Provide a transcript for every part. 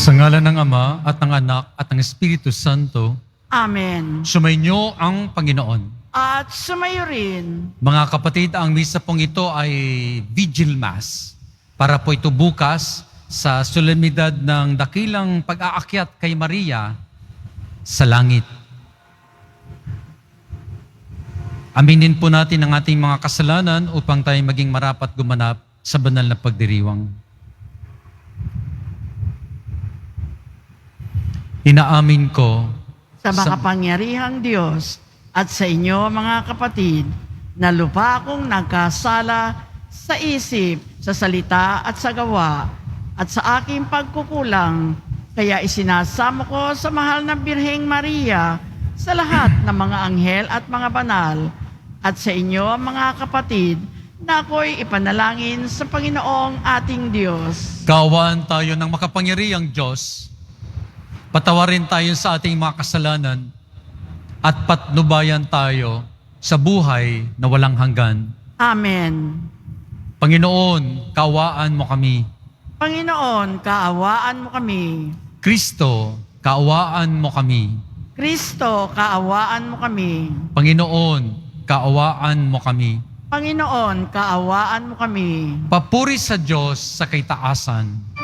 Sa ngalan ng Ama at ng Anak at ng Espiritu Santo, Amen. sumainyo ang Panginoon. At sumayo rin. Mga kapatid, ang misa pong ito ay Vigil Mass. Para po ito bukas sa solemnidad ng dakilang pag-aakyat kay Maria sa langit. Aminin po natin ang ating mga kasalanan upang tayo maging marapat gumanap sa banal na pagdiriwang. Inaamin ko Sa makapangyarihang Diyos at sa inyo mga kapatid, na lupa akong nagkasala sa isip, sa salita at sa gawa, at sa aking pagkukulang, kaya isinasamo ko sa mahal na Birheng Maria, sa lahat ng mga anghel at mga banal, at sa inyo mga kapatid, na ako'y ipanalangin sa Panginoong ating Diyos. kaawaan tayo ng makapangyarihang Diyos. Patawarin tayo sa ating mga kasalanan at patnubayan tayo sa buhay na walang hanggan. Amen. Panginoon, kaawaan mo kami. Panginoon, kaawaan mo kami. Kristo, kaawaan mo kami. Kristo, kaawaan mo kami. Panginoon, kaawaan mo kami. Panginoon, kaawaan mo kami. Papuri sa Diyos sa kaitaasan.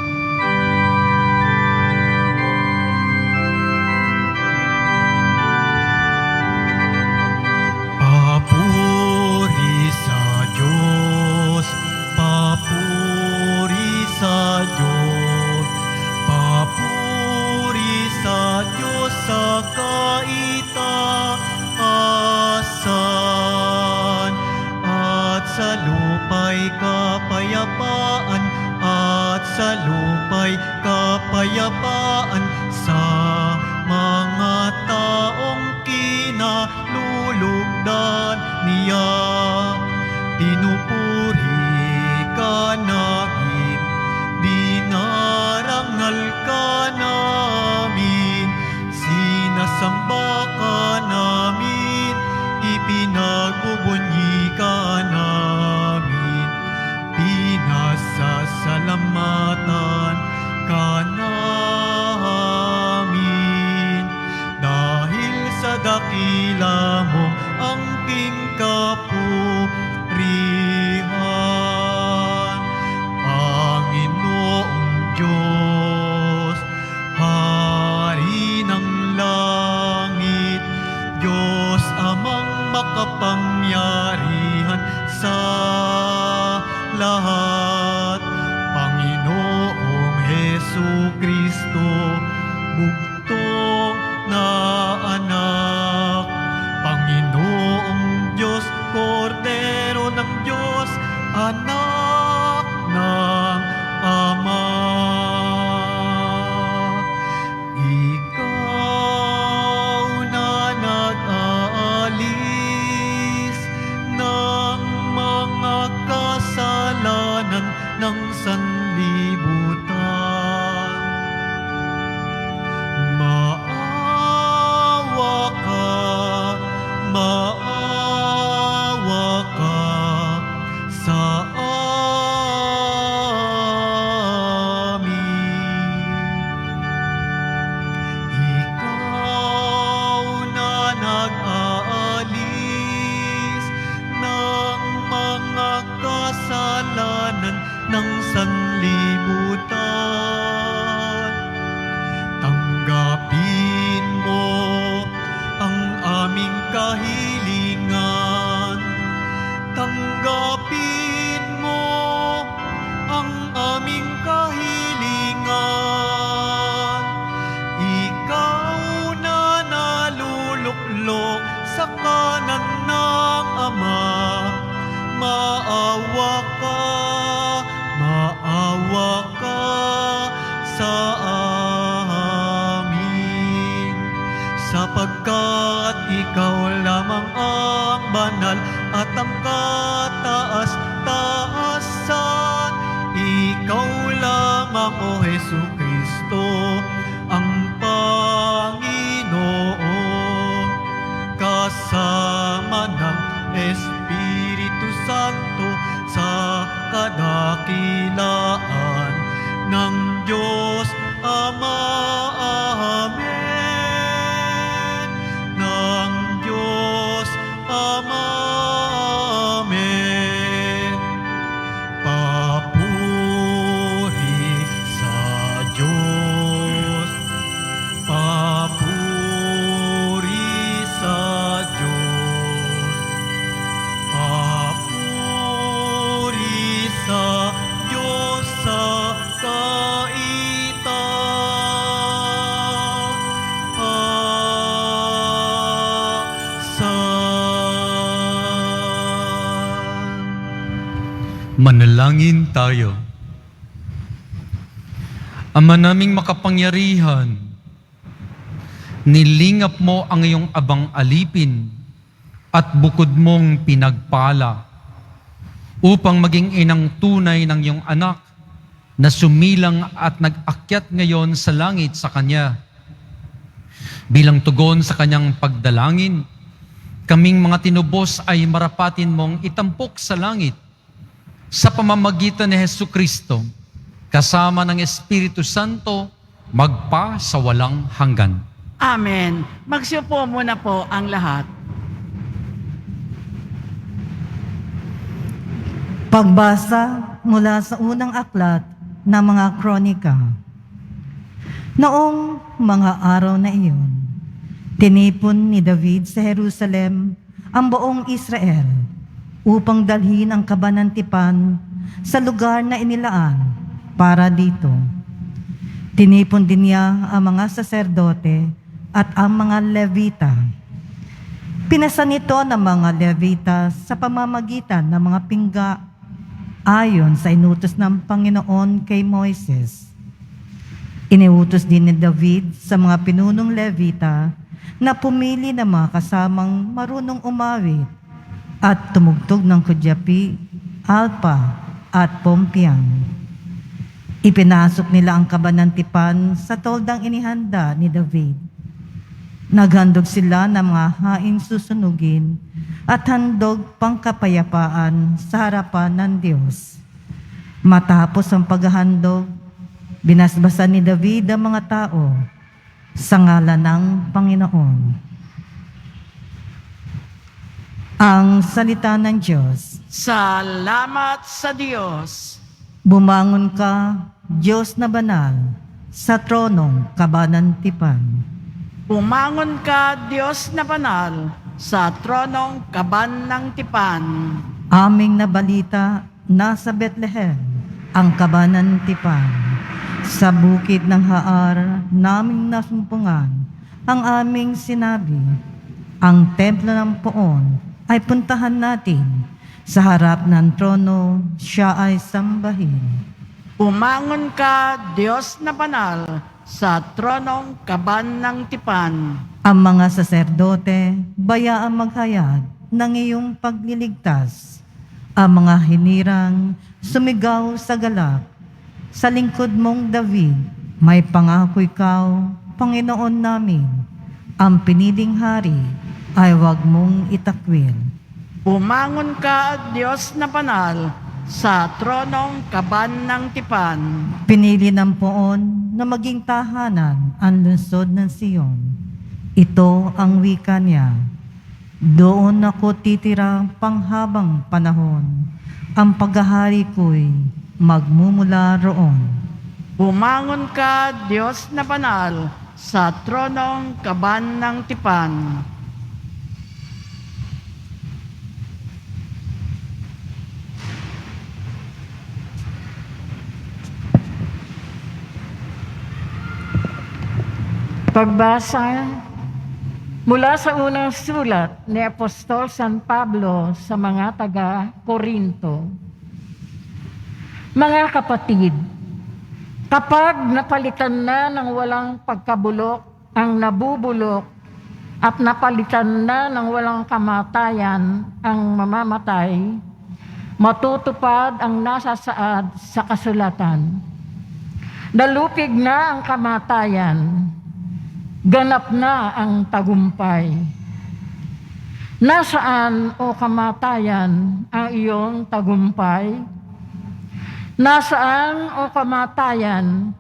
Papuri sa Diyos, papuri sa Diyos, papuri sa Diyos sa kaitaasan, at sa lupa'y kapayapaan, at sa lupa'y kapayapaan sa mga taong kinalulugdan niya. Pinupuri ka namin, dinarangal ka namin, sinasamba ka namin, ipinagbubunyi ka namin, pinasasalamatan ka namin. Dahil sa dakila mo angking kapurihan, Panginoong Diyos, Hari ng langit, Diyos amang makapangyarihan sa lahat, Panginoong Jesucristo, bugtong na anak, Panginoong Diyos, Kordero ng Diyos, anak ng Ama. Ikaw na nag-aalis ng mga kasalanan ng sanlibutan. Maawa ka sa amin. Ikaw na nag-aalis ng mga kasalanan ng sanlibutan. Tanggapin mo ang aming kahilingan. Tanggapin mo ang aming kahilingan. Ikaw na naluluklok sa kanan ng Ama, maawa ka sa amin, sapagkat ikaw lamang ang banal at ang kataas-taasan. Ikaw lamang, O Jesucristo, ang Panginoon, kasama ng Espiritu Santo sa kadakilaan ng Diyos Ama Manalangin tayo. Ama naming makapangyarihan, nilingap mo ang iyong abang alipin at bukod mong pinagpala upang maging inang tunay ng iyong anak na sumilang at nag-akyat ngayon sa langit sa Kanya. Bilang tugon sa Kanyang pagdalangin, kaming mga tinubos ay marapatin mong itampok sa langit sa pamamagitan ni Jesucristo, kasama ng Espiritu Santo, magpa sa walang hanggan. Amen. Magsiupo muna po ang lahat. Pagbasa mula sa unang aklat ng mga kronika. Noong mga araw na iyon, tinipon ni David sa Jerusalem ang buong Israel upang dalhin ang kabanantipan sa lugar na inilaan para dito. Tinipon din niya ang mga saserdote at ang mga Levita. Pinasa nito ng mga Levita sa pamamagitan ng mga pingga ayon sa inutos ng Panginoon kay Moises. Iniutos din ni David sa mga pinunong Levita na pumili ng mga kasamang marunong umawit at tumugtog ng kudyapi, alpa at pompiang. Ipinasok nila ang kabanantipan sa toldang inihanda ni David. Naghandog sila ng mga haing susunugin at handog pangkapayapaan sa harapan ng Diyos. Matapos ang paghahandog, binasbasan ni David ang mga tao sa ngalan ng Panginoon. Ang salita ng Diyos. Salamat sa Diyos. Bumangon ka, Diyos na banal, sa tronong kabanantipan. Umangon ka, Diyos na banal, sa tronong kaban ng tipan. Aming nabalita nasa Bethlehem, ang kabanantipan. Sa bukid ng Haar, naming nasumpungan, ang aming sinabi. Ang templo ng Poon ay puntahan natin. Sa harap ng trono, siya ay sambahin. Umangon ka, Diyos na banal, sa tronong kaban ng tipan. Ang mga saserdote, bayaang maghayag ng iyong pagliligtas. Ang mga hinirang, sumigaw sa galak. Sa lingkod mong David, may pangako ikaw, Panginoon namin. Ang piniling hari ay huwag mong itakwil. Umangon ka, Diyos na banal, sa tronong kaban ng tipan. Pinili ng Poon na maging tahanan ang lungsod ng Siyon. Ito ang wika niya. Doon ako titira panghabang panahon. Ang paghahari ko'y magmumula roon. Umangon ka, Diyos na banal, sa tronong kaban ng tipan. Pagbasa mula sa unang sulat ni Apostol San Pablo sa mga taga-Korinto. Mga kapatid, kapag napalitan na ng walang pagkabulok ang nabubulok at napalitan na ng walang kamatayan ang mamamatay, matutupad ang nasasaad sa kasulatan. Nalupig na ang kamatayan, ganap na ang tagumpay. Nasaan, o kamatayan, ang iyong tagumpay? Nasaan, o kamatayan,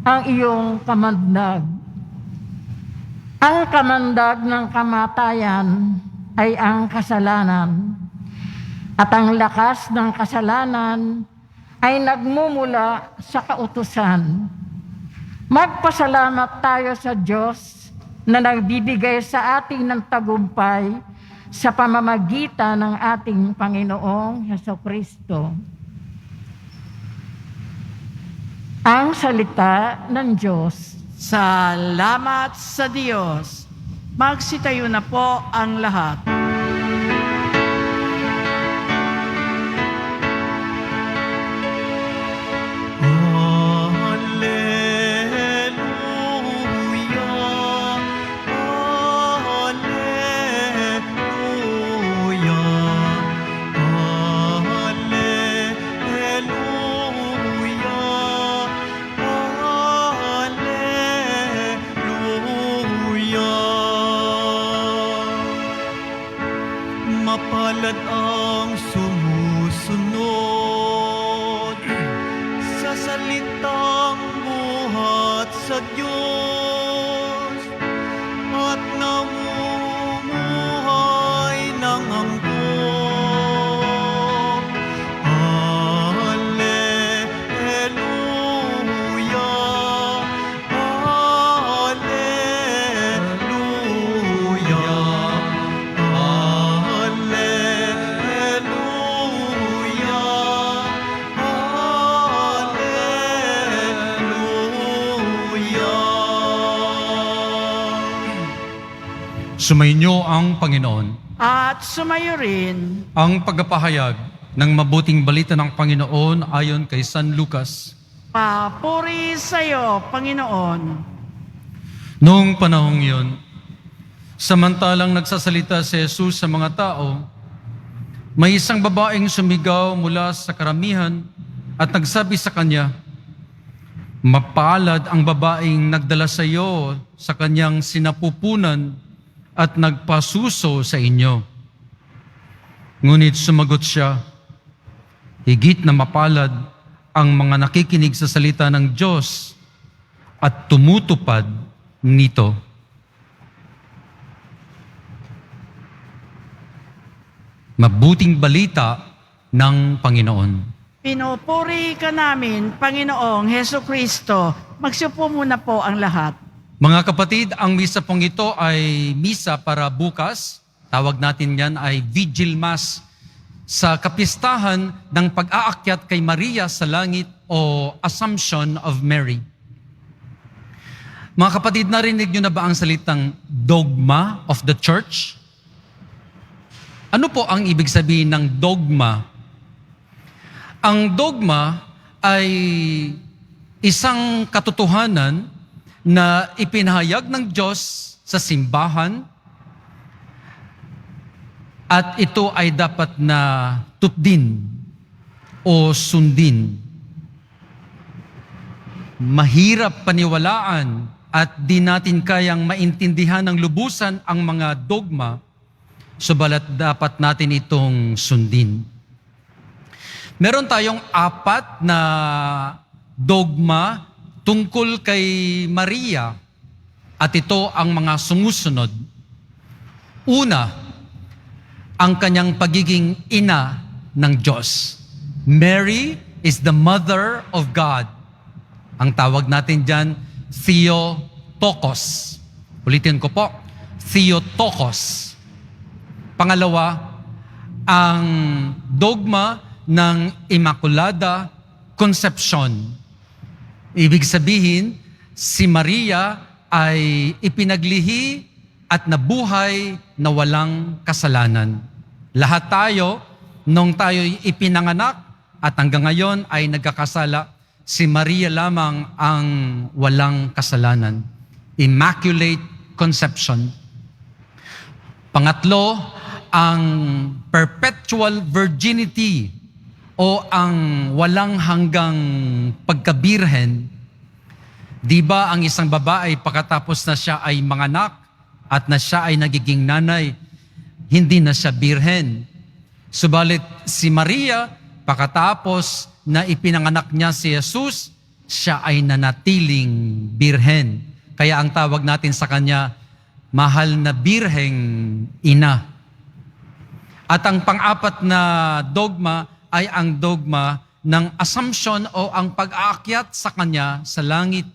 ang iyong kamandag? Ang kamandag ng kamatayan ay ang kasalanan, at ang lakas ng kasalanan ay nagmumula sa kautusan. Magpasalamat tayo sa Diyos na nagbibigay sa atin ng tagumpay sa pamamagitan ng ating Panginoong Jesucristo. Ang salita ng Diyos. Salamat sa Diyos. Magsitayo na po ang lahat. mapalad ang sumusunod sa salitang buhat sa Diyos at namumuhay ng hanggan. Alleluia, Alleluia, Alleluia. Sumainyo ang Panginoon. At sumayo rin Ang pagpapahayag ng mabuting balita ng Panginoon ayon kay San Lucas. papuri sa iyo, Panginoon. Noong panahong yun, samantalang nagsasalita si Jesus sa mga tao, may isang babaeng sumigaw mula sa karamihan at nagsabi sa kanya, "Mapalad ang babaeng nagdala sa iyo sa kanyang sinapupunan at nagpasuso sa inyo." Ngunit sumagot siya, "Higit na mapalad ang mga nakikinig sa salita ng Diyos at tumutupad nito." Mabuting balita ng Panginoon. Pinupuri ka namin, Panginoong Heso Kristo. Magsiupo muna po ang lahat. Mga kapatid, ang misa pong ito ay misa para bukas. Tawag natin yan ay Vigil Mass sa kapistahan ng pag-aakyat kay Maria sa langit o Assumption of Mary. Mga kapatid, narinig nyo na ba ang salitang dogma of the church? Ano po ang ibig sabihin ng dogma? Ang dogma ay isang katotohanan na ipinahayag ng Diyos sa simbahan at ito ay dapat na tutdin o sundin. Mahirap paniwalaan at di natin kayang maintindihan ng lubusan ang mga dogma, subalit dapat natin itong sundin. Meron tayong 4 na dogma tungkol kay Maria at ito ang mga sumusunod. Una, ang kanyang pagiging ina ng Diyos. Mary is the mother of God. Ang tawag natin dyan, Theotokos. Ulitin ko po, Theotokos. Pangalawa, ang dogma ng Immaculada Conception. Ibig sabihin, si Maria ay ipinaglihi at nabuhay na walang kasalanan. Lahat tayo, nung tayo'y ipinanganak at hanggang ngayon ay nagkakasala, si Maria lamang ang walang kasalanan. Immaculate Conception. Pangatlo, ang perpetual virginity o ang walang hanggang pagkabirhen. Di ba ang isang babae pagkatapos na siya ay manganak at na siya ay nagiging nanay, hindi na siya birhen. Subalit si Maria, pagkatapos na ipinanganak niya si Jesus, siya ay nanatiling birhen. Kaya ang tawag natin sa kanya, mahal na birheng ina. At ang pang-4 na dogma ay ang dogma ng assumption o ang pag-aakyat sa kanya sa langit.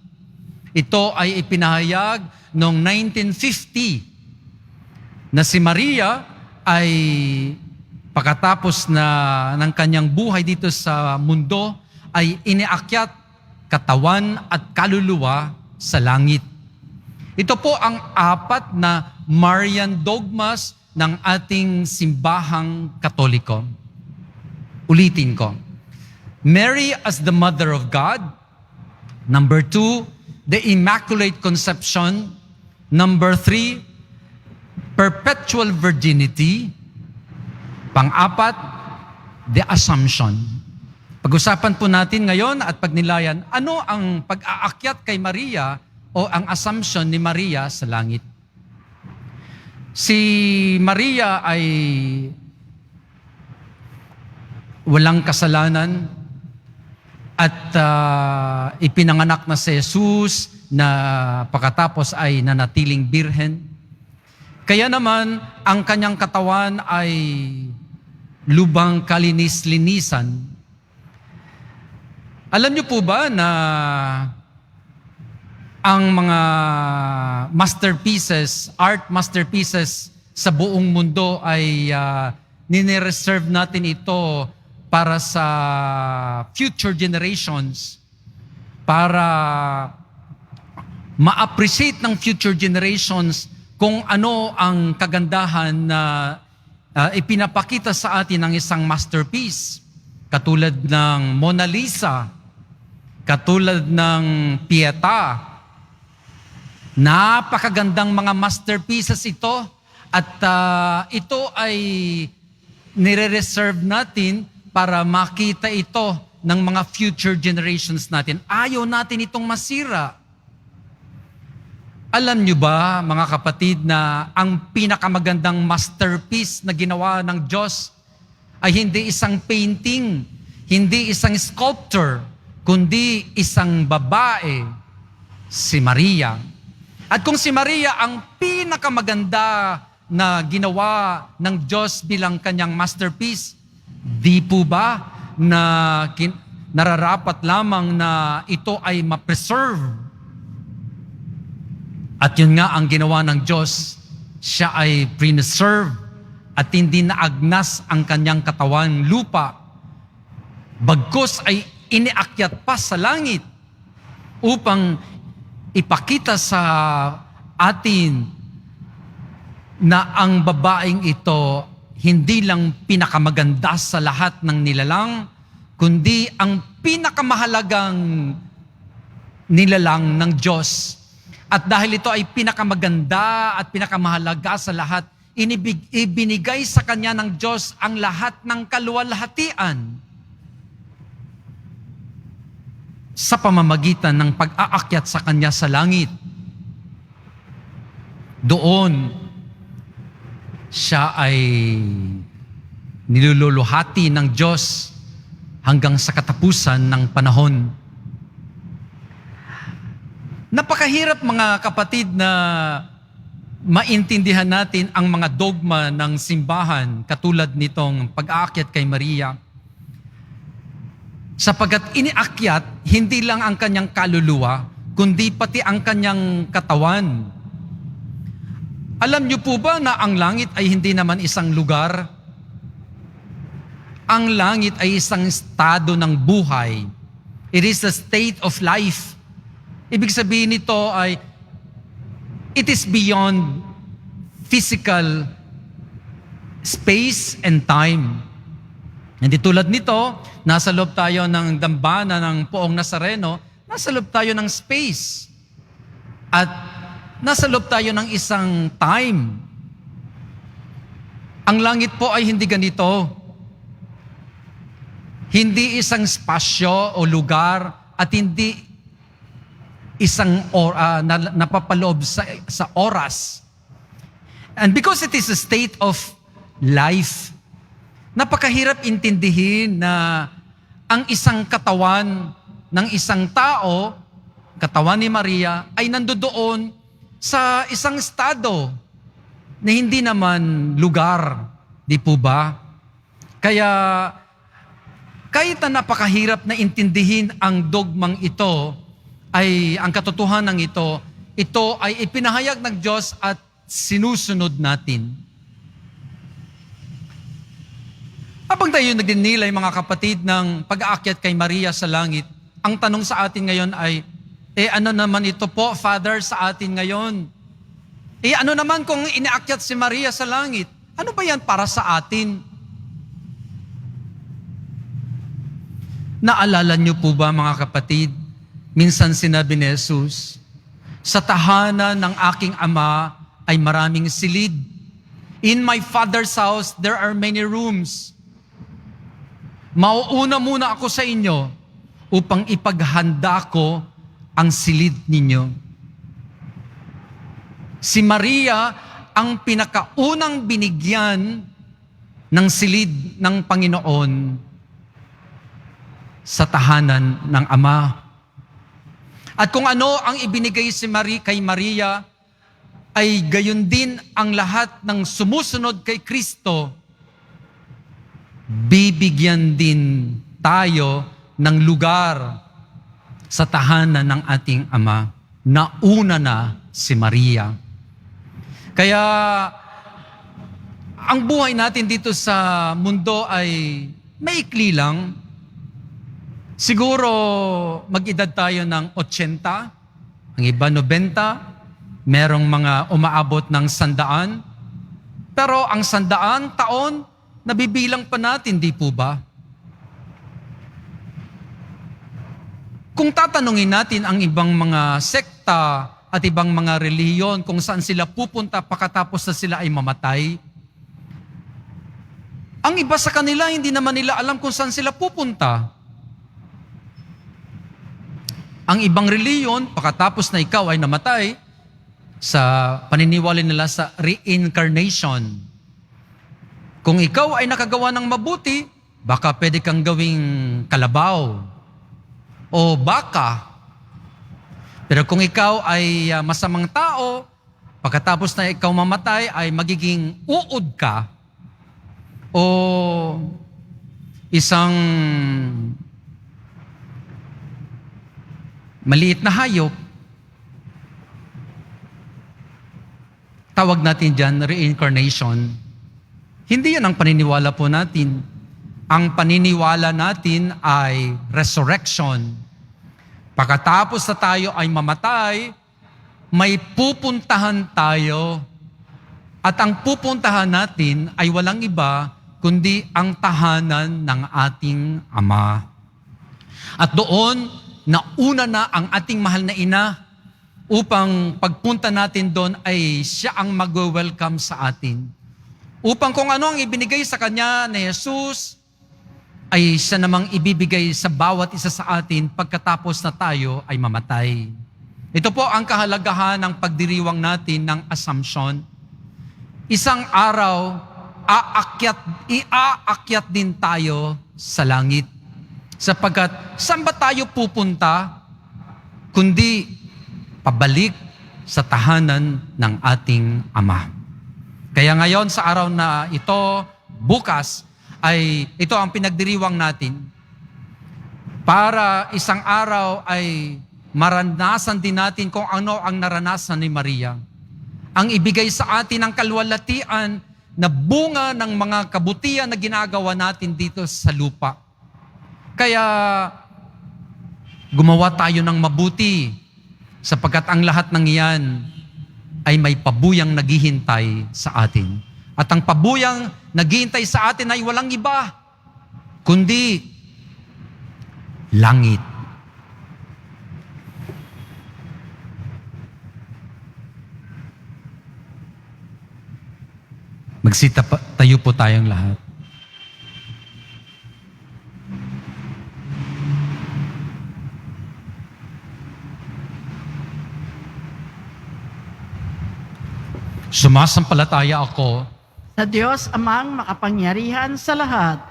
Ito ay ipinahayag noong 1950 na si Maria ay pagkatapos ng kanyang buhay dito sa mundo ay iniakyat katawan at kaluluwa sa langit. Ito po ang 4 na Marian dogmas ng ating simbahang Katoliko. Ulitin ko. Mary as the Mother of God. Number 2, the Immaculate Conception. Number 3, perpetual virginity. Pang-4, the Assumption. Pag-usapan po natin ngayon at pagnilayan, ano ang pag-aakyat kay Maria o ang Assumption ni Maria sa langit. Si Maria ay walang kasalanan at ipinanganak na si Jesus na pagkatapos ay nanatiling birhen. Kaya naman, ang kanyang katawan ay lubang kalinis-linisan. Alam niyo po ba na ang mga masterpieces, art masterpieces sa buong mundo ay ninireserve natin ito para sa future generations, para ma-appreciate ng future generations kung ano ang kagandahan na ipinapakita sa atin ng isang masterpiece. Katulad ng Mona Lisa, katulad ng Pietà. Napakagandang mga masterpieces ito at ito ay nire-reserve natin para makita ito ng mga future generations natin. Ayaw natin itong masira. Alam nyo ba, mga kapatid, na ang pinakamagandang masterpiece na ginawa ng Diyos ay hindi isang painting, hindi isang sculptor, kundi isang babae, si Maria. At kung si Maria ang pinakamaganda na ginawa ng Diyos bilang kanyang masterpiece, di po ba na nararapat lamang na ito ay ma-preserve? At yun nga ang ginawa ng Diyos, siya ay preserve at hindi naagnas ang kanyang katawan lupa. Bagkus ay iniakyat pa sa langit upang ipakita sa atin na ang babaeng ito hindi lang pinakamaganda sa lahat ng nilalang, kundi ang pinakamahalagang nilalang ng Diyos. At dahil ito ay pinakamaganda at pinakamahalaga sa lahat, ibinigay sa kanya ng Diyos ang lahat ng kaluwalhatian sa pamamagitan ng pag-aakyat sa kanya sa langit. Doon, siya ay niluluhati ng Diyos hanggang sa katapusan ng panahon. Napakahirap, mga kapatid, na maintindihan natin ang mga dogma ng simbahan katulad nitong pag-aakyat kay Maria. Sapagkat iniakyat hindi lang ang kanyang kaluluwa, kundi pati ang kanyang katawan. Alam niyo po ba na ang langit ay hindi naman isang lugar? Ang langit ay isang estado ng buhay. It is a state of life. Ibig sabihin nito ay, it is beyond physical space and time. Hindi tulad nito, nasa loob tayo ng dambana ng Poong Nazareno, nasa loob tayo ng space. At nasa loob tayo ng isang time. Ang langit po ay hindi ganito. Hindi isang spasyo o lugar at hindi isang napapaloob sa oras. And because it is a state of life, napakahirap intindihin na ang isang katawan ng isang tao, katawan ni Maria, ay nandoon sa isang estado na hindi naman lugar. Di po ba? Kaya kahit na napakahirap na intindihin ang dogmang ito, ay ang katotohanan ito ay ipinahayag ng Diyos at sinusunod natin. Habang tayo nagdinilay, mga kapatid, ng pag-aakyat kay Maria sa langit, ang tanong sa atin ngayon ay, ano naman ito po, Father, sa atin ngayon? Ano naman kung inaakyat si Maria sa langit? Ano ba yan para sa atin? Naalala niyo po ba, mga kapatid, minsan sinabi ni Jesus, sa tahanan ng aking Ama ay maraming silid. In my Father's house, there are many rooms. Mauuna muna ako sa inyo upang ipaghanda ko ang silid ninyo. Si Maria ang pinakaunang binigyan ng silid ng Panginoon sa tahanan ng Ama. At kung ano ang ibinigay kay Maria, ay gayon din ang lahat ng sumusunod kay Kristo, bibigyan din tayo ng lugar sa tahanan ng ating Ama. Nauna na si Maria. Kaya ang buhay natin dito sa mundo ay maikli lang. Siguro mag-edad tayo ng 80, ang iba 90, merong mga umaabot ng 100. Pero ang 100 taon, nabibilang pa natin, di po ba? Kung tatanungin natin ang ibang mga sekta at ibang mga relihiyon kung saan sila pupunta pagkatapos na sila ay mamatay, ang iba sa kanila hindi naman nila alam kung saan sila pupunta. Ang ibang relihiyon, pagkatapos na ikaw ay namatay, sa paniniwala nila sa reincarnation. Kung ikaw ay nakagawa ng mabuti, baka pwede kang gawing kalabaw o baka. Pero kung ikaw ay masamang tao, pagkatapos na ikaw mamatay ay magiging uod ka o isang maliit na hayop. Tawag natin dyan reincarnation. Hindi yan ang paniniwala po natin. Ang paniniwala natin ay resurrection. Pagkatapos na tayo ay mamatay, may pupuntahan tayo. At ang pupuntahan natin ay walang iba, kundi ang tahanan ng ating Ama. At doon, nauna na ang ating mahal na ina upang pagpunta natin doon ay siya ang mag-welcome sa atin. Upang kung ano ang ibinigay sa Kanya ni Jesus, ay siya namang ibibigay sa bawat isa sa atin pagkatapos na tayo ay mamatay. Ito po ang kahalagahan ng pagdiriwang natin ng Assumption. Isang araw, iaakyat din tayo sa langit. Sapagkat saan ba tayo pupunta, kundi pabalik sa tahanan ng ating Ama. Kaya ngayon sa araw na ito, bukas, ay ito ang pinagdiriwang natin para isang araw ay maranasan din natin kung ano ang naranasan ni Maria. Ang ibigay sa atin ng kalwalatian na bunga ng mga kabutihan na ginagawa natin dito sa lupa. Kaya gumawa tayo ng mabuti sapagkat ang lahat ng iyan ay may pabuyang naghihintay sa atin. At ang pabuyang naghihintay sa atin ay walang iba, kundi langit. Tayo po tayong lahat. Sumasampalataya ako Sa Diyos amang makapangyarihan sa lahat,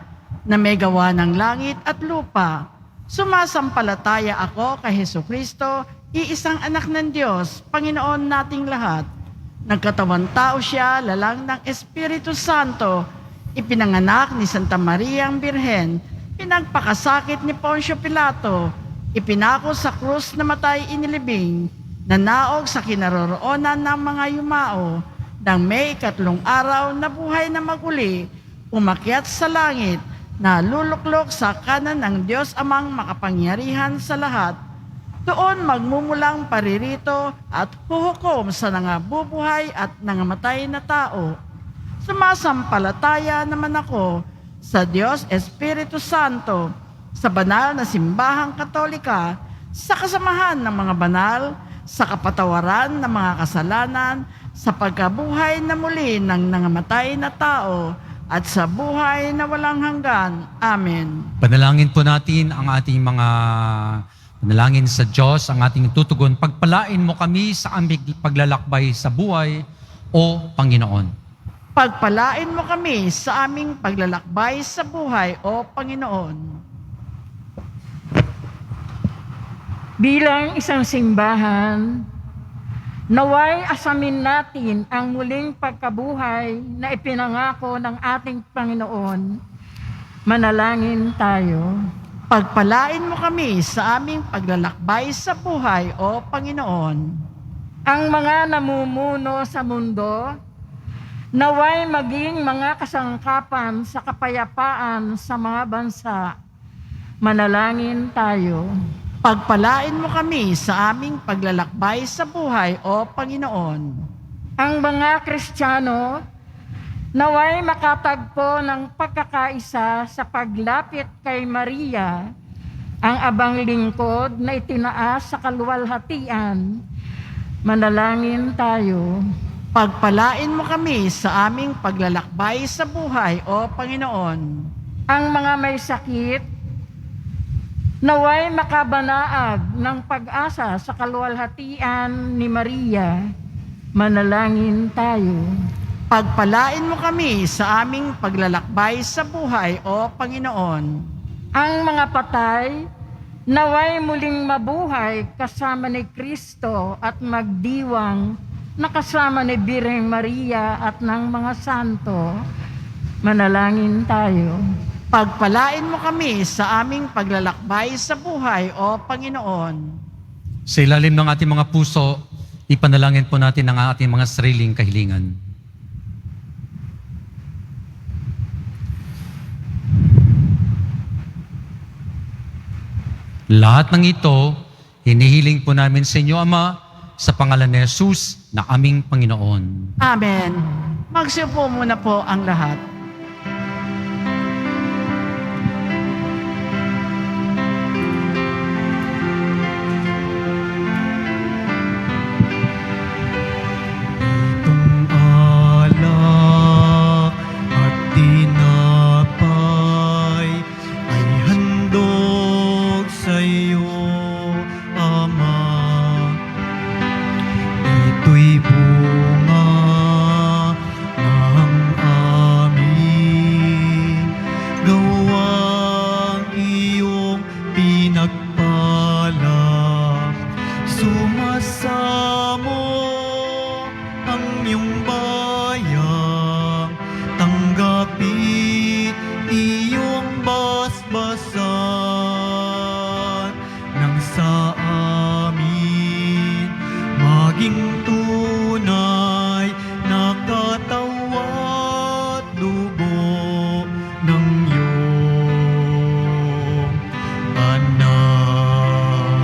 na may gawa ng langit at lupa. Sumasampalataya ako kay Hesukristo, iisang anak ng Diyos, Panginoon nating lahat. Nagkatawan tao siya, lalang ng Espiritu Santo, ipinanganak ni Santa Maria ang Birhen, pinagpakasakit ni Poncio Pilato, ipinako sa krus na matay inilibing, nanaog sa kinaroroonan ng mga yumao, nang may 3 araw na buhay na maguli, umakyat sa langit, na luluklok sa kanan ng Diyos amang makapangyarihan sa lahat. Doon magmumulang paririto at huhukom sa nangabubuhay at nangamatay na tao. Sumasampalataya naman ako sa Diyos Espiritu Santo, sa banal na simbahang katolika, sa kasamahan ng mga banal, sa kapatawaran ng mga kasalanan, sa pagkabuhay na muli ng nangamatay na tao, at sa buhay na walang hanggan. Amen. Panalangin po natin ang ating mga panalangin sa Diyos, ang ating tutugon. Pagpalain mo kami sa aming paglalakbay sa buhay, O Panginoon. Pagpalain mo kami sa aming paglalakbay sa buhay, O Panginoon. Bilang isang simbahan, naway asamin natin ang muling pagkabuhay na ipinangako ng ating Panginoon. Manalangin tayo. Pagpalain mo kami sa aming paglalakbay sa buhay, O Panginoon. Ang mga namumuno sa mundo, naway maging mga kasangkapan sa kapayapaan sa mga bansa. Manalangin tayo. Pagpalain mo kami sa aming paglalakbay sa buhay, O Panginoon. Ang mga Kristiyano, naway makatagpo ng pagkakaisa sa paglapit kay Maria, ang abang lingkod na itinaas sa kaluwalhatian. Manalangin tayo. Pagpalain mo kami sa aming paglalakbay sa buhay, O Panginoon. Ang mga may sakit, naway makabanaag ng pag-asa sa kaluwalhatian ni Maria. Manalangin tayo. Pagpalain mo kami sa aming paglalakbay sa buhay, O Panginoon. Ang mga patay, naway muling mabuhay kasama ni Kristo at magdiwang na kasama ni Birheng Maria at ng mga santo. Manalangin tayo. Pagpalain mo kami sa aming paglalakbay sa buhay, O Panginoon. Sa ilalim ng ating mga puso, ipanalangin po natin ang ating mga sariling kahilingan. Lahat ng ito, hinihiling po namin sa inyo, Ama, sa pangalan ni Jesus na aming Panginoon. Amen. Magsiupo muna po ang lahat. Itong alak at tinapay ay handog sa iyo, Ama. Ito'y bunga ng aming gawang iyong pinagpala. Sumasamo ang iyong bayang, tanggapin iyong basbasan nang sa amin maging tunay na katawan at dugo ng iyong anak.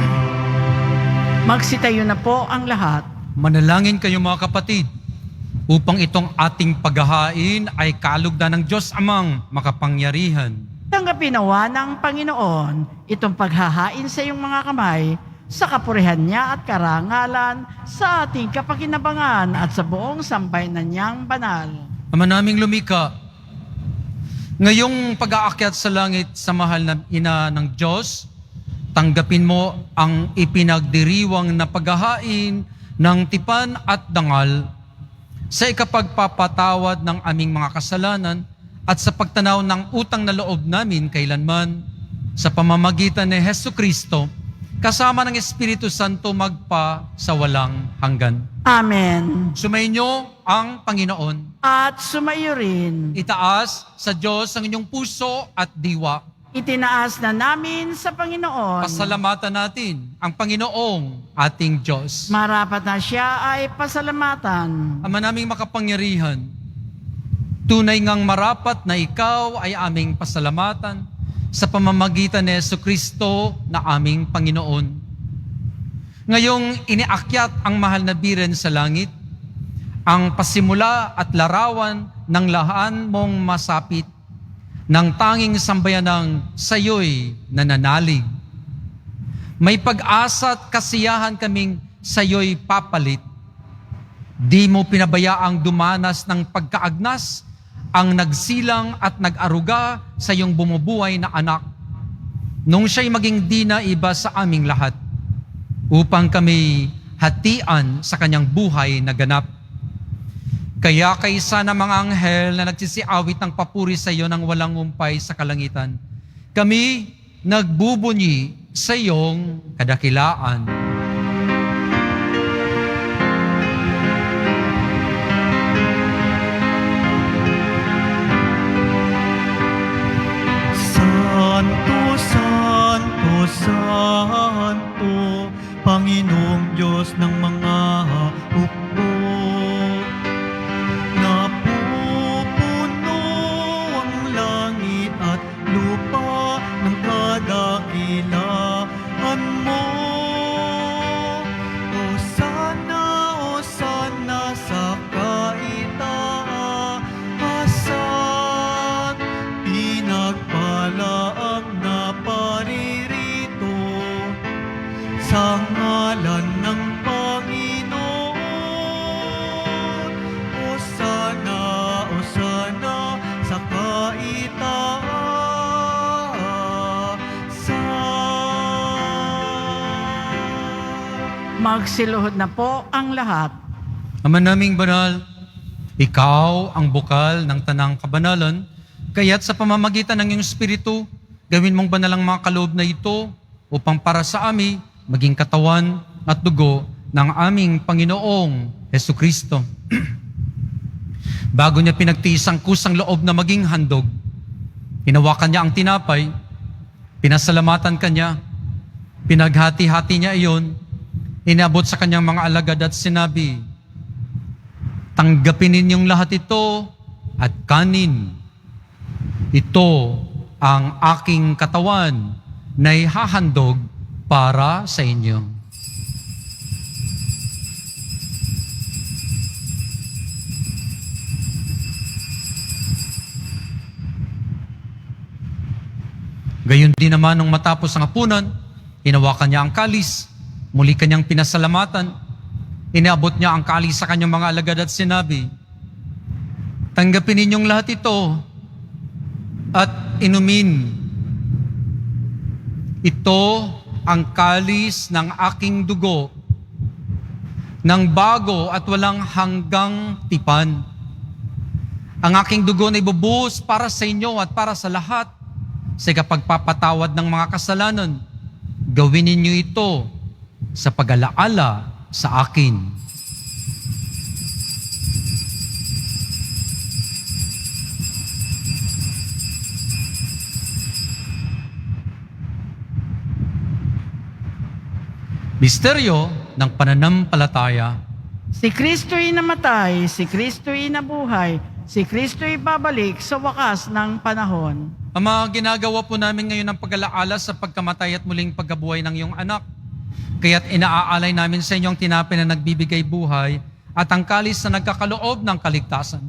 Magsitayo na po ang lahat. Manalangin kayo mga kapatid, upang itong ating paghahain ay kalugdan ng Diyos Amang makapangyarihan. Tanggapin nawa ng Panginoon itong paghahain sa iyong mga kamay sa kapurihan niya at karangalan sa ating kapakinabangan at sa buong sambayanan niyang banal. Ama naming lumika, ngayong pag-aakyat sa langit sa mahal na ina ng Diyos, tanggapin mo ang ipinagdiriwang na paghahain ng tipan at dangal sa ikapagpapatawad ng aming mga kasalanan at sa pagtanaw ng utang na loob namin kailanman sa pamamagitan ni Hesu Kristo kasama ng Espiritu Santo magpa sa walang hanggan. Amen. Sumainyo ang Panginoon. At sumaiyo rin. Itaas sa Diyos ang inyong puso at diwa. Itinaas na namin sa Panginoon. Pasalamatan natin ang Panginoong ating Diyos. Marapat na siya ay pasalamatan. Ama naming makapangyarihan, tunay ngang marapat na ikaw ay aming pasalamatan sa pamamagitan ni Jesucristo na aming Panginoon. Ngayong iniakyat ang mahal na biren sa langit, ang pasimula at larawan ng lahan mong masapit, ng tanging sambayanang sayo'y nananalig. May pag-asa at kasiyahan kaming sayo'y papalit. Di mo pinabayaang dumanas ng pagkaagnas ang nagsilang at nag-aruga sa iyong bumubuhay na anak, nung siya'y maging di na iba sa aming lahat, upang kami hatian sa kanyang buhay na ganap. Kaya kaysa ng mga anghel na nagsisiawit ng papuri sa iyo ng walang umpay sa kalangitan, kami nagbubunyi sa iyong kadakilaan. Santo, Santo, Santo, Panginoong Diyos ng mga hukbo. Napupuno ang langit at lupa ng kadakilaan mo. Hosana, Hosana sa kaitaasan. Pinagpala ang naparirito sa ngalan ng Panginoon. Hosana, Hosana sa kaitaasan. Magsiluhod na po ang lahat. Ama naming banal, ikaw ang bukal ng tanang kabanalan, kaya't sa pamamagitan ng iyong Espiritu, gawin mong banal ang mga kaloob na ito upang para sa amin maging katawan at dugo ng aming Panginoong Hesukristo. Bago niya pinagtiis ang kusang loob na maging handog, hinawakan niya ang tinapay, pinasalamatan kanya, pinaghati-hati niya iyon, inabot sa kanyang mga alagad at sinabi, "Tanggapin ninyong lahat ito at kanin. Ito ang aking katawan na ihahandog para sa inyo." Gayon din naman nung matapos ang hapunan, hinawakan niya ang kalis, muli kanyang pinasalamatan, inaabot niya ang kalis sa kanyang mga alagad at sinabi, "Tanggapin ninyong lahat ito at inumin. Ito ang kalis ng aking dugo, ng bago at walang hanggang tipan. Ang aking dugo na ibubuhos para sa inyo at para sa lahat sa kapagpapatawad ng mga kasalanan. Gawin ninyo ito sa pag-alaala sa akin." Misteryo ng pananampalataya. Si Kristo'y namatay, si Kristo'y nabuhay, si Kristo'y babalik sa wakas ng panahon. Ama, ginagawa po namin ngayon ang pag-alaala sa pagkamatay at muling pagkabuhay ng iyong anak. Kaya't inaaalay namin sa inyong tinapay na nagbibigay buhay at ang kalis na nagkakaloob ng kaligtasan.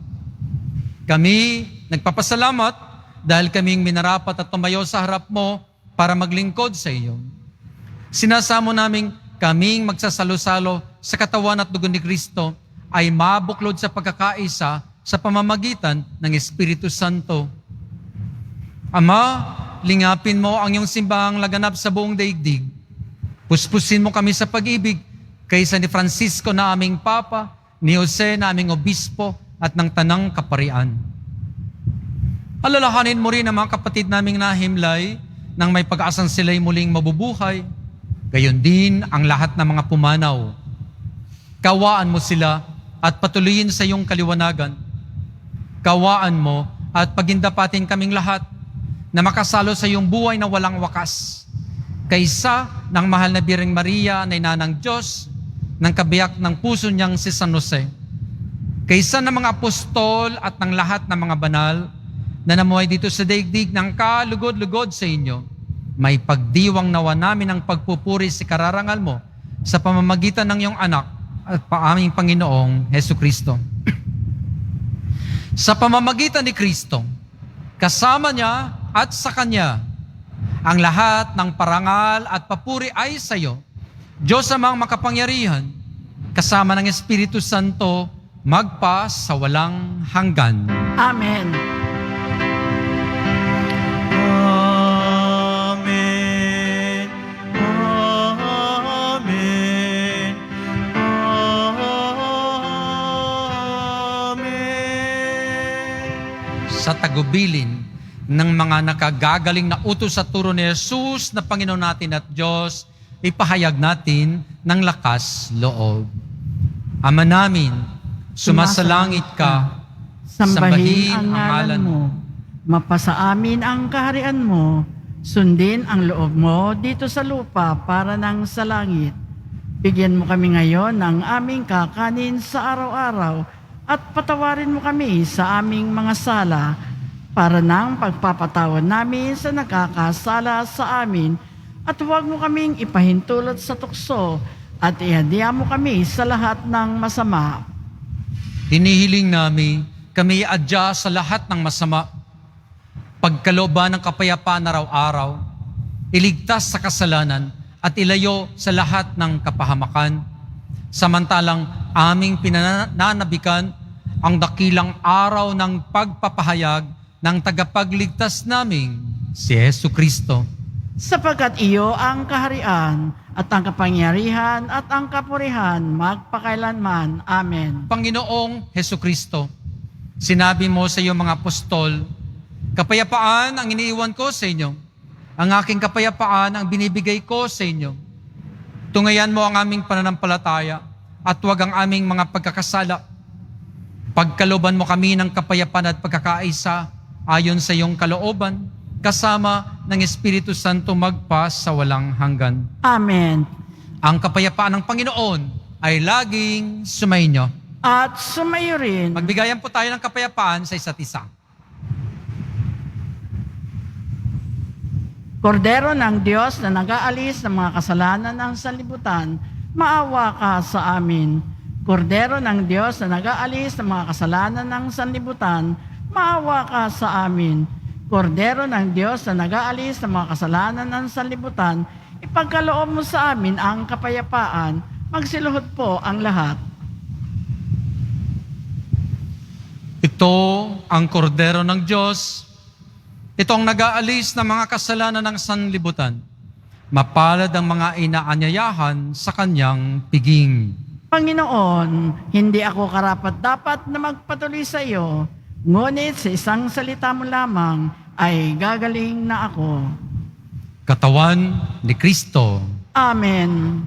Kami nagpapasalamat dahil kaming minarapat at tumayo sa harap mo para maglingkod sa iyo. Sinasamo namin kaming magsasalo-salo sa katawan at dugo ni Kristo ay mabuklod sa pagkakaisa sa pamamagitan ng Espiritu Santo. Ama, lingapin mo ang iyong simbahang laganap sa buong daigdig. Puspusin mo kami sa pag-ibig kaysa ni Francisco na aming Papa, ni Jose na aming Obispo at ng Tanang Kaparian. Alalahanin mo rin ang mga kapatid naming nahimlay nang may pag-asang sila'y muling mabubuhay. Gayon din ang lahat ng mga pumanaw. Kawaan mo sila at patuloyin sa iyong kaliwanagan. Kawaan mo at pagindapatin kaming lahat na makasalo sa iyong buhay na walang wakas. Kaysa ng mahal na Birheng Maria na ina ng Diyos, ng kabiyak ng puso niyang si San Jose. Kaysa ng mga apostol at ng lahat ng mga banal na namuhay dito sa daigdig ng kalugod-lugod sa inyo, may pagdiwang nawa namin ang pagpupuri sa kararangal mo sa pamamagitan ng iyong anak at aming Panginoong Hesukristo. Sa pamamagitan ni Kristo, kasama niya at sa Kanya, ang lahat ng parangal at papuri ay sa iyo, Diyos amang makapangyarihan, kasama ng Espiritu Santo, magpa sa walang hanggan. Amen. Amen. Amen. Amen. Sa tagubilin ng mga nakagagaling na utos sa turo ni Jesus na Panginoon natin at Diyos, ipahayag natin ng lakas loob. Ama namin, sumasalangit ka, Sambahin ang ngalan mo. Mapasa amin ang kaharian mo. Sundin ang loob mo dito sa lupa para nang sa langit. Bigyan mo kami ngayon ng aming kakanin sa araw-araw at patawarin mo kami sa aming mga sala para nang pagpapatawad namin sa nakakasala sa amin at huwag mo kaming ipahintulot sa tukso at ihadya mo kami sa lahat ng masama. Hinihiling namin kami adya sa lahat ng masama, pagkalooban ng kapayapaan araw-araw, iligtas sa kasalanan at ilayo sa lahat ng kapahamakan, samantalang aming pinananabikan ang dakilang araw ng pagpapahayag ng tagapagligtas naming si Yesu Kristo. Sapagkat iyo ang kaharian at ang kapangyarihan at ang kapurihan magpakailanman. Amen. Panginoong Hesu Kristo, sinabi mo sa iyong mga apostol, kapayapaan ang iniiwan ko sa inyo. Ang aking kapayapaan ang binibigay ko sa inyo. Tungayan mo ang aming pananampalataya at huwag ang aming mga pagkakasala. Pagkalooban mo kami ng kapayapaan at pagkakaisa ayon sa iyong kalooban, kasama ng Espiritu Santo magpas sa walang hanggan. Amen. Ang kapayapaan ng Panginoon ay laging sumainyo. At sumayo rin. Magbigayan po tayo ng kapayapaan sa isa't isa. Kordero ng Diyos na nag-aalis ng mga kasalanan ng sanlibutan, maawa ka sa amin. Kordero ng Diyos na nag-aalis ng mga kasalanan ng sanlibutan, maawa ka sa amin. Kordero ng Diyos na nag-aalis ng mga kasalanan ng sanlibutan, ipagkaloob mo sa amin ang kapayapaan. Magsiluhod po ang lahat. Ito ang kordero ng Diyos. Ito ang nag-aalis ng mga kasalanan ng sanlibutan. Mapalad ang mga inaanyayahan sa kanyang piging. Panginoon, hindi ako karapat-dapat na magpatuloy sa iyo, ngunit sa isang salita mo lamang ay gagaling na ako. Katawan ni Kristo. Amen.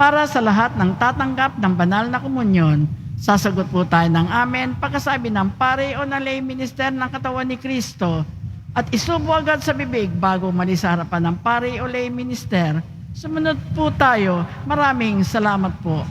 Para sa lahat ng tatanggap ng banal na komunyon, sasagot po tayo ng amen pagkasabi ng pare o ng lay minister ng katawan ni Kristo at isubo agad sa bibig bago umalis sa harapan ng pare o lay minister. Sumunod po tayo. Maraming salamat po.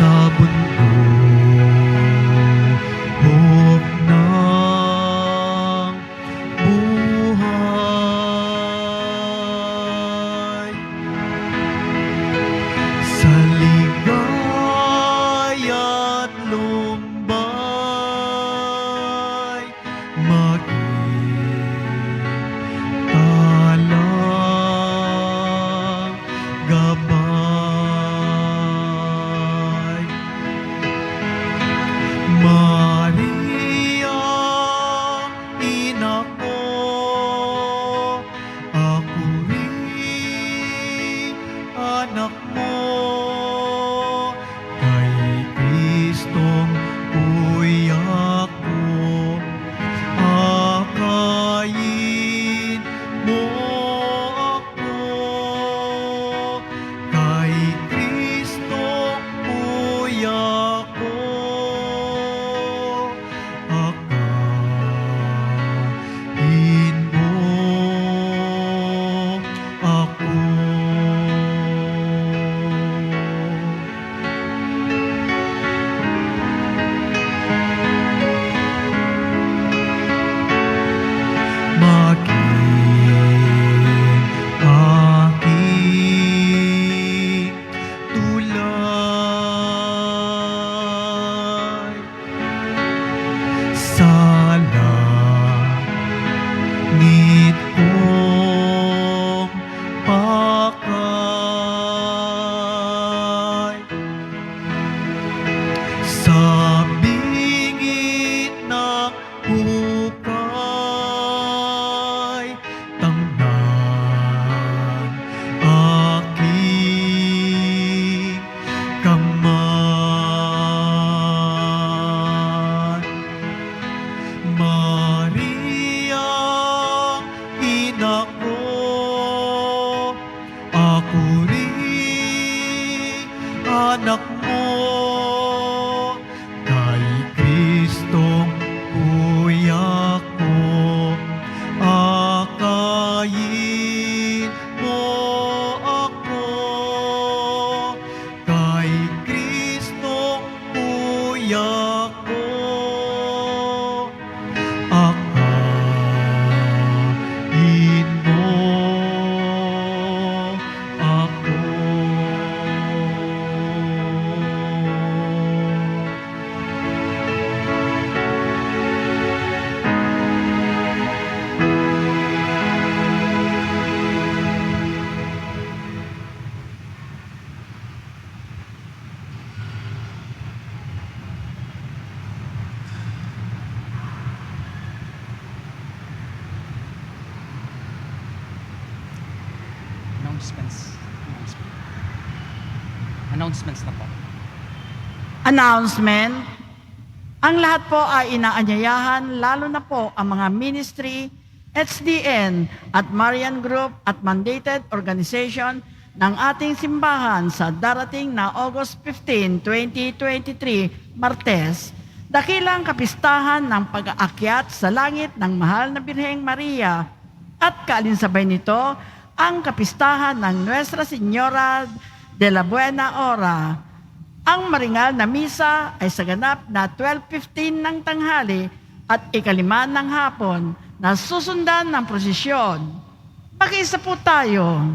Sa bundok tiyak ko. Akayin mo ako. Announcements na po. Announcement. Ang lahat po ay inaanyayahan, lalo na po ang mga ministry, HDN at Marian Group at mandated organization ng ating simbahan sa darating na August 15, 2023, Martes, dakilang kapistahan ng pag-aakyat sa langit ng mahal na Birheng Maria at kaalinsabay nito ang kapistahan ng Nuestra Señora de la Buena Hora. Ang maringal na misa ay sa ganap na 12:15 ng tanghali at 5:05 ng hapon na susundan ng prosesyon. Mag-isa po tayo.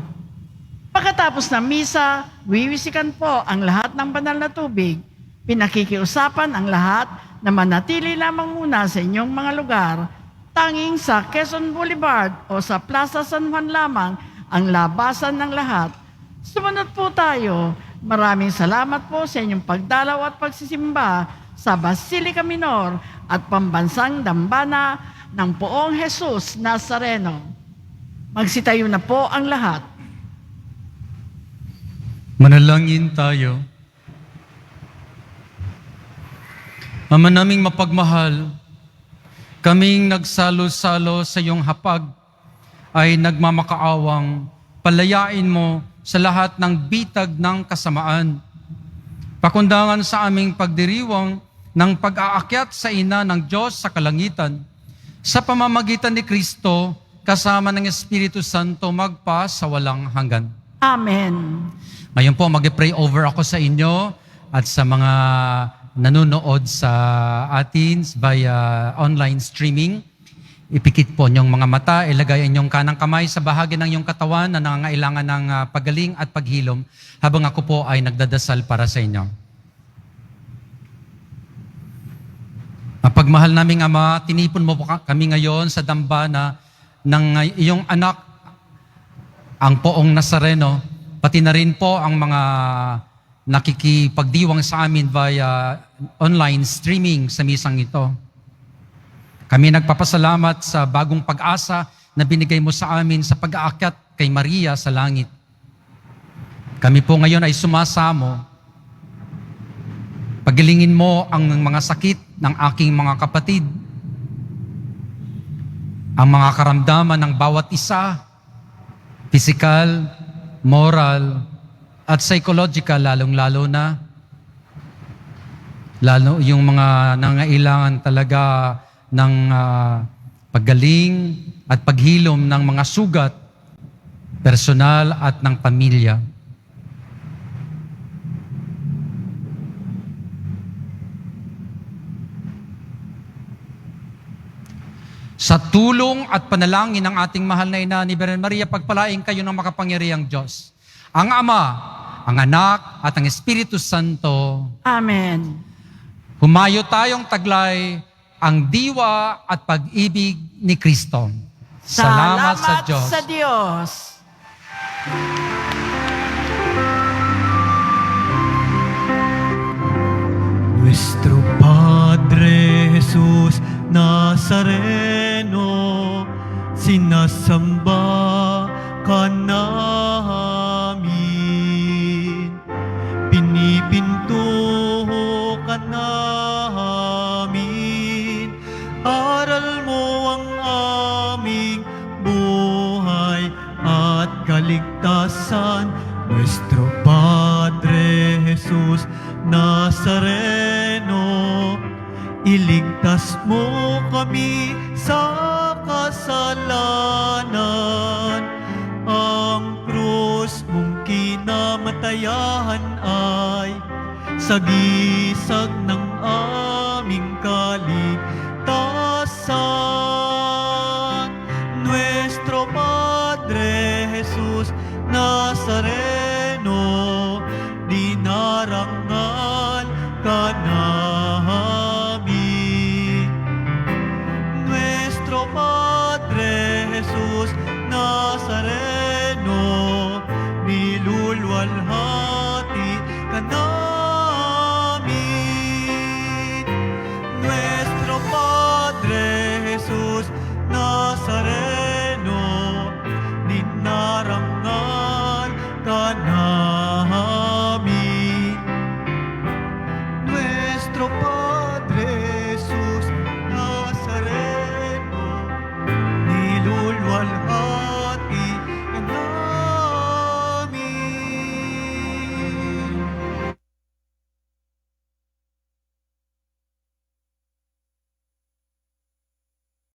Pagkatapos ng misa, wiwisikan po ang lahat ng banal na tubig. Pinakikiusapan ang lahat na manatili lamang muna sa inyong mga lugar. Tanging sa Quezon Boulevard o sa Plaza San Juan lamang ang labasan ng lahat. Sumunod po tayo. Maraming salamat po sa inyong pagdalaw at pagsisimba sa Basilica Minor at Pambansang Dambana ng Poong Jesus Nazareno. Magsitayo na po ang lahat. Manalangin tayo. Ama naming mapagmahal, kaming nagsalo-salo sa iyong hapag ay nagmamakaawang palayain mo sa lahat ng bitag ng kasamaan. Pakundangan sa aming pagdiriwang ng pag-aakyat sa ina ng Diyos sa kalangitan, sa pamamagitan ni Kristo, kasama ng Espiritu Santo, magpa sa walang hanggan. Amen. Ngayon po, mag-pray over ako sa inyo at sa mga nanonood sa atin via online streaming. Ipikit po niyong mga mata, ilagay inyong kanang kamay sa bahagi ng iyong katawan na nangangailangan ng pagaling at paghilom habang ako po ay nagdadasal para sa inyo. Mapagmahal naming Ama, tinipon mo po kami ngayon sa dambana ng iyong anak, ang Poong Nazareno, pati na rin po ang mga nakikipagdiwang sa amin via online streaming sa misang ito. Kami nagpapasalamat sa bagong pag-asa na binigay mo sa amin sa pag-aakyat kay Maria sa langit. Kami po ngayon ay sumasamo. Pagilingin mo ang mga sakit ng aking mga kapatid, ang mga karamdaman ng bawat isa, physical, moral, at psychological, lalong-lalo na. Lalo yung mga nangailangan talaga ng paggaling at paghilom ng mga sugat, personal at ng pamilya. Sa tulong at panalangin ng ating mahal na ina ni Birhen Maria, pagpalain kayo ng makapangyarihang Diyos, ang Ama, ang Anak, at ang Espiritu Santo. Amen. Humayo tayong taglay ang diwa at pag-ibig ni Kristo. Salamat sa Diyos. Sa Diyos. Nuestro Padre Jesus Nazareno, sinasamba ka namin, pinipinto ka namin, aral mo ang aming buhay at kaligtasan. Nuestro Padre Jesus Nazareno, iligtas mo kami sa kasalanan. Ang krus mong kinamatayan ay sagisag